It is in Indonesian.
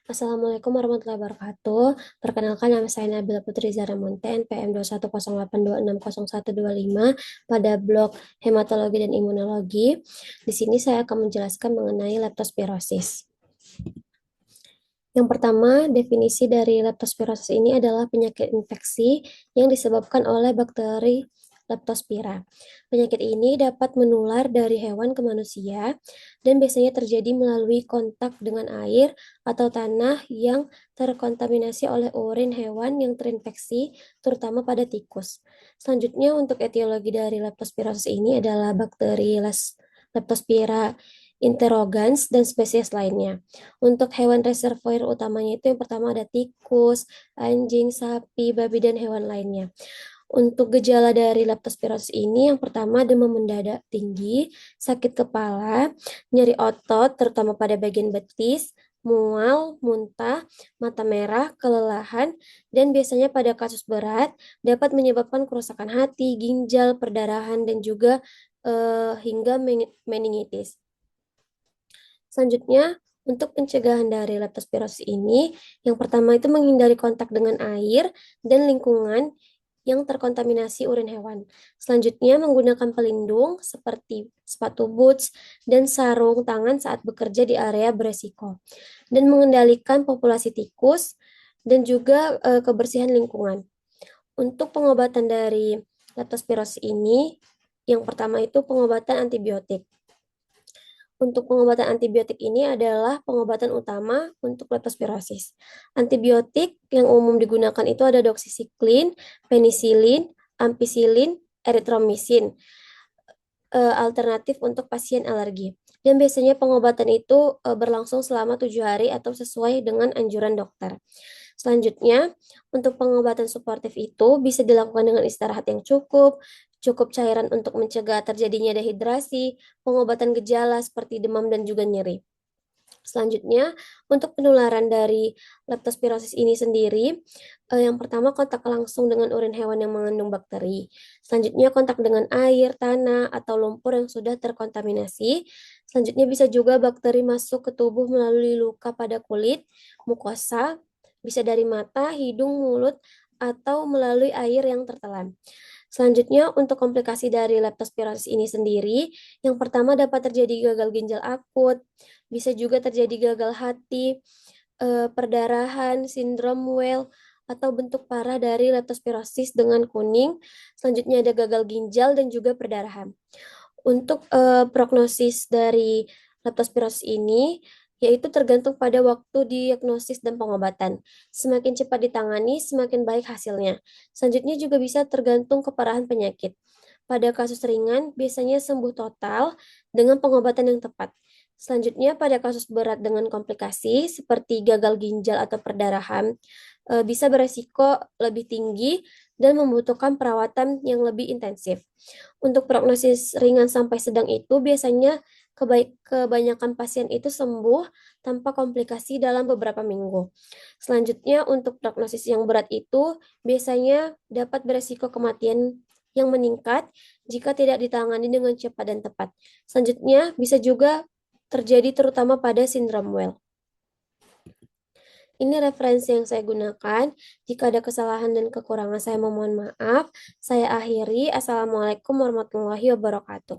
Assalamualaikum warahmatullahi wabarakatuh. Perkenalkan nama saya Nabila Putri Zara Monten, PM 2108260125 pada blok Hematologi dan Imunologi. Di sini saya akan menjelaskan mengenai leptospirosis. Yang pertama, definisi dari leptospirosis ini adalah penyakit infeksi yang disebabkan oleh bakteri Leptospira. Penyakit ini dapat menular dari hewan ke manusia dan biasanya terjadi melalui kontak dengan air atau tanah yang terkontaminasi oleh urin hewan yang terinfeksi, terutama pada tikus. Selanjutnya, untuk etiologi dari leptospirosis ini adalah bakteri Leptospira interrogans dan spesies lainnya. Untuk hewan reservoir utamanya itu yang pertama ada tikus, anjing, sapi, babi, dan hewan lainnya. Untuk gejala dari leptospirosis ini yang pertama demam mendadak tinggi, sakit kepala, nyeri otot terutama pada bagian betis, mual, muntah, mata merah, kelelahan, dan biasanya pada kasus berat dapat menyebabkan kerusakan hati, ginjal, perdarahan, dan juga hingga meningitis. Selanjutnya, untuk pencegahan dari leptospirosis ini, yang pertama itu menghindari kontak dengan air dan lingkungan yang terkontaminasi urin hewan. Selanjutnya, menggunakan pelindung seperti sepatu boots dan sarung tangan saat bekerja di area beresiko. Dan mengendalikan populasi tikus dan juga kebersihan lingkungan. Untuk pengobatan dari leptospirosis ini, yang pertama itu pengobatan antibiotik. Untuk pengobatan antibiotik ini adalah pengobatan utama untuk leptospirosis. Antibiotik yang umum digunakan itu ada doksisiklin, penisilin, ampicillin, erythromycin, alternatif untuk pasien alergi. Dan biasanya pengobatan itu berlangsung selama 7 hari atau sesuai dengan anjuran dokter. Selanjutnya, untuk pengobatan suportif itu bisa dilakukan dengan istirahat yang cukup cairan untuk mencegah terjadinya dehidrasi, pengobatan gejala seperti demam dan juga nyeri. Selanjutnya, untuk penularan dari leptospirosis ini sendiri, yang pertama kontak langsung dengan urin hewan yang mengandung bakteri. Selanjutnya kontak dengan air, tanah, atau lumpur yang sudah terkontaminasi. Selanjutnya bisa juga bakteri masuk ke tubuh melalui luka pada kulit, mukosa, bisa dari mata, hidung, mulut, atau melalui air yang tertelan. Selanjutnya, untuk komplikasi dari leptospirosis ini sendiri, yang pertama dapat terjadi gagal ginjal akut, bisa juga terjadi gagal hati, perdarahan, sindrom Well, atau bentuk parah dari leptospirosis dengan kuning. Selanjutnya ada gagal ginjal dan juga perdarahan. Untuk prognosis dari leptospirosis ini, yaitu tergantung pada waktu diagnosis dan pengobatan. Semakin cepat ditangani, semakin baik hasilnya. Selanjutnya juga bisa tergantung keparahan penyakit. Pada kasus ringan, biasanya sembuh total dengan pengobatan yang tepat. Selanjutnya, pada kasus berat dengan komplikasi seperti gagal ginjal atau perdarahan, bisa beresiko lebih tinggi dan membutuhkan perawatan yang lebih intensif. Untuk prognosis ringan sampai sedang itu biasanya kebanyakan pasien itu sembuh tanpa komplikasi dalam beberapa minggu. Selanjutnya, untuk prognosis yang berat itu biasanya dapat beresiko kematian yang meningkat jika tidak ditangani dengan cepat dan tepat. Selanjutnya, bisa juga terjadi terutama pada sindrom Well. Ini referensi yang saya gunakan. Jika ada kesalahan dan kekurangan, saya memohon maaf. Saya akhiri. Assalamualaikum warahmatullahi wabarakatuh.